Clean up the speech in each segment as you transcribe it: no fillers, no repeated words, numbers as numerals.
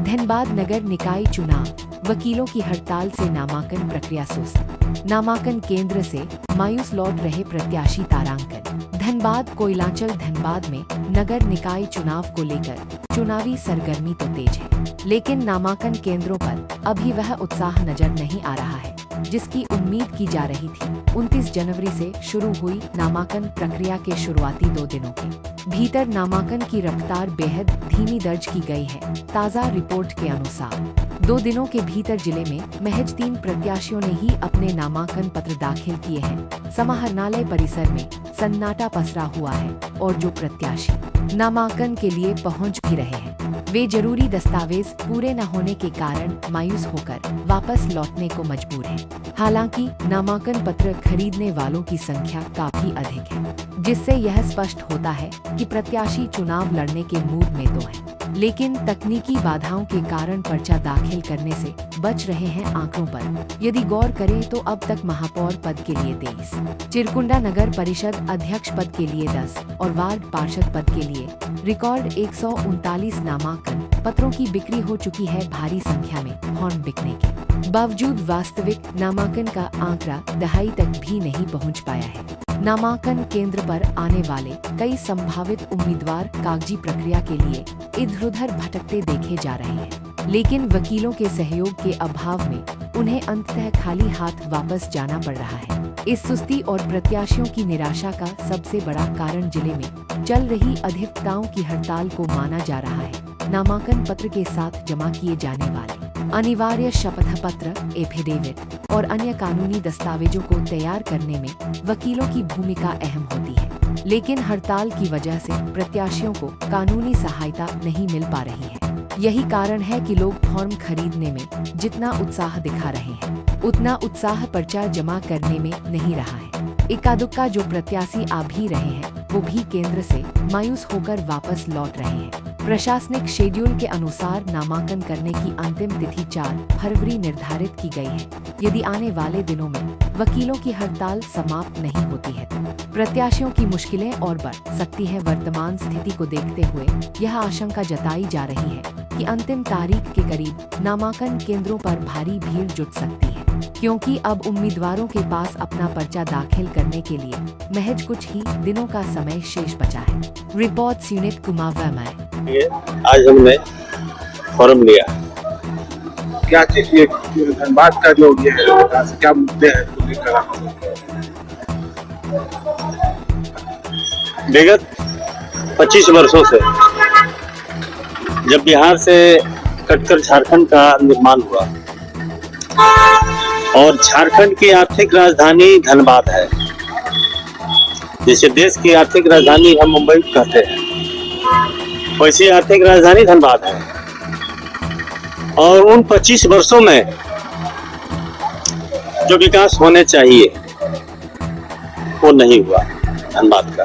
धनबाद नगर निकाय चुनाव, वकीलों की हड़ताल से नामांकन प्रक्रिया सुस्त। नामांकन केंद्र से मायूस लौट रहे प्रत्याशी तारांकन। धनबाद कोयलांचल धनबाद में नगर निकाय चुनाव को लेकर चुनावी सरगर्मी तो तेज है, लेकिन नामांकन केंद्रों पर अभी वह उत्साह नजर नहीं आ रहा है जिसकी उम्मीद की जा रही थी। 29 जनवरी से शुरू हुई नामांकन प्रक्रिया के शुरुआती 2 दिनों के भीतर नामांकन की रफ्तार बेहद धीमी दर्ज की गई है। ताज़ा रिपोर्ट के अनुसार 2 दिनों के भीतर जिले में महज 3 प्रत्याशियों ने ही अपने नामांकन पत्र दाखिल किए हैं। समाहरणालय परिसर में सन्नाटा पसरा हुआ है और जो प्रत्याशी नामांकन के लिए पहुंच भी रहे हैं वे जरूरी दस्तावेज पूरे न होने के कारण मायूस होकर वापस लौटने को मजबूर हैं। हालांकि नामांकन पत्र खरीदने वालों की संख्या काफी अधिक है, जिससे यह स्पष्ट होता है कि प्रत्याशी चुनाव लड़ने के मूड में तो हैं, लेकिन तकनीकी बाधाओं के कारण पर्चा दाखिल करने से बच रहे हैं। आंकड़ों पर यदि गौर करें तो अब तक महापौर पद के लिए 23, चिरकुंडा नगर परिषद अध्यक्ष पद के लिए 10 और वार्ड पार्षद पद के लिए रिकॉर्ड 139 नामांकन पत्रों की बिक्री हो चुकी है। भारी संख्या में फॉर्म बिकने के बावजूद वास्तविक नामांकन का आंकड़ा दहाई तक भी नहीं पहुंच पाया है। नामांकन केंद्र पर आने वाले कई संभावित उम्मीदवार कागजी प्रक्रिया के लिए इधर-उधर भटकते देखे जा रहे हैं, लेकिन वकीलों के सहयोग के अभाव में उन्हें अंततः खाली हाथ वापस जाना पड़ रहा है। इस सुस्ती और प्रत्याशियों की निराशा का सबसे बड़ा कारण जिले में चल रही अधिवक्ताओं की हड़ताल को माना जा रहा है। नामांकन पत्र के साथ जमा किए जाने वाले अनिवार्य शपथ पत्र, एफिडेविट और अन्य कानूनी दस्तावेजों को तैयार करने में वकीलों की भूमिका अहम होती है, लेकिन हड़ताल की वजह से प्रत्याशियों को कानूनी सहायता नहीं मिल पा रही है। यही कारण है कि लोग फॉर्म खरीदने में जितना उत्साह दिखा रहे हैं, उतना उत्साह पर्चा जमा करने में नहीं रहा है। इक्का दुक्का जो प्रत्याशी आ भी रहे हैं वो भी केंद्र से मायूस होकर वापस लौट रहे हैं। प्रशासनिक शेड्यूल के अनुसार नामांकन करने की अंतिम तिथि 4 फरवरी निर्धारित की गई है। यदि आने वाले दिनों में वकीलों की हड़ताल समाप्त नहीं होती है तो प्रत्याशियों की मुश्किलें और बढ़ सकती है। वर्तमान स्थिति को देखते हुए यह आशंका जताई जा रही है कि अंतिम तारीख के करीब नामांकन केंद्रों पर भारी भीड़ जुट सकती है, क्योंकि अब उम्मीदवारों के पास अपना पर्चा दाखिल करने के लिए महज कुछ ही दिनों का समय शेष बचा है। रिपोर्ट यूनिट कुमावैमय। आज हमने फॉर्म लिया। क्या चाहिए धनबाद का जो ये है, क्या मुद्दे हैं तो लेकर? विगत 25 वर्षों से जब बिहार से कटकर झारखंड का निर्माण हुआ और झारखंड की आर्थिक राजधानी धनबाद है, जैसे देश की आर्थिक राजधानी हम मुंबई कहते हैं, वैसी आर्थिक राजधानी धनबाद है। और उन 25 वर्षों में जो विकास होने चाहिए वो नहीं हुआ धनबाद का।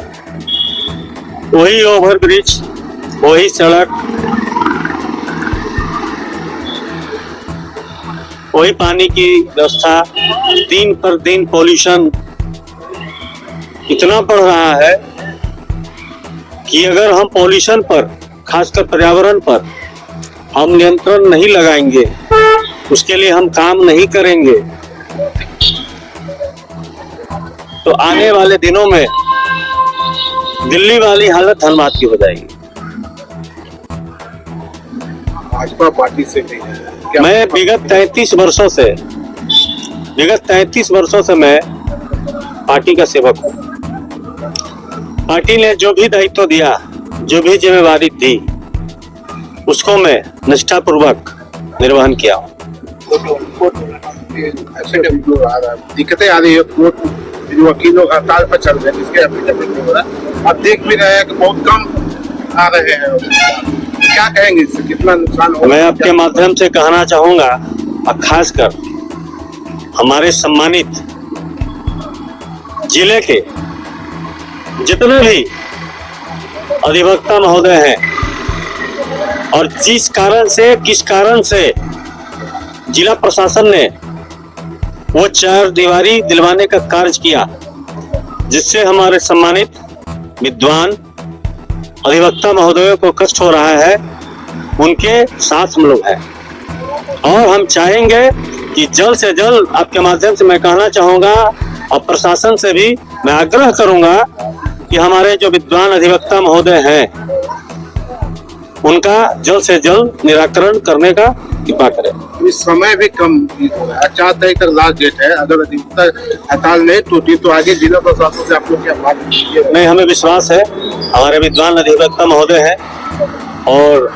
वही ओवरब्रिज, वही सड़क, वही पानी की व्यवस्था। दिन पर दिन पॉल्यूशन इतना बढ़ रहा है कि अगर हम पॉल्यूशन पर, खासकर पर्यावरण पर हम नियंत्रण नहीं लगाएंगे, उसके लिए हम काम नहीं करेंगे, तो आने वाले दिनों में दिल्ली वाली हालत धनबाद की हो जाएगी। भाजपा पार्टी से भी मैं विगत 33 वर्षों से मैं पार्टी का सेवक हूँ। पार्टी ने जो भी दायित्व दिया, जो भी जिम्मेवारी दी, उसको मैं निष्ठापूर्वक निर्वहन किया हूँ। ऐसे दिक्कतें आ रही है, कोर्ट जो वकीलों हड़ताल पर चल रहे हैं, इसके एफिडेविट हो रहा है। आप देख भी रहे हैं कि बहुत कम आ रहे हैं। क्या कहेंगे इससे, कितना नुकसान होगा? मैं आपके माध्यम से कहना चाहूंगा, और खासकर हमारे सम्मानित जिले के जितने भी अधिवक्ता महोदय हैं और किस कारण से जिला प्रशासन ने वो 4 दीवारी दिलवाने का कार्य किया, जिससे हमारे सम्मानित विद्वान अधिवक्ता महोदयों को कष्ट हो रहा है, उनके साथ हम लोग हैं और हम चाहेंगे कि जल्द से जल्द, आपके माध्यम से मैं कहना चाहूँगा और प्रशासन से भी मैं आग्रह करूँगा कि हमारे जो विद्वान अधिवक्ता महोदय हैं उनका जल्द से जल्द निराकरण करने का कृपा करें। इस समय भी कम हो रहा है, 4 तारीख तक लास्ट डेट है। अगर अधिकतर हड़ताल नहीं टूटी तो आगे जिला प्रशासन से आप लोग क्या बात कीजिए? नहीं, हमें विश्वास है हमारे विद्वान अधिवक्ता महोदय हैं और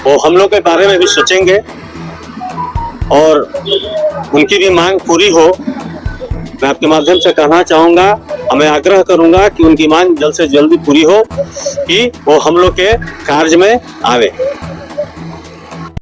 वो हम लोग के बारे में भी सोचेंगे और उनकी भी मांग पूरी हो। मैं आपके माध्यम से कहना चाहूँगा और मैं आग्रह करूँगा कि उनकी मांग जल्द से जल्द पूरी हो कि वो हम लोग के कार्य में आवे।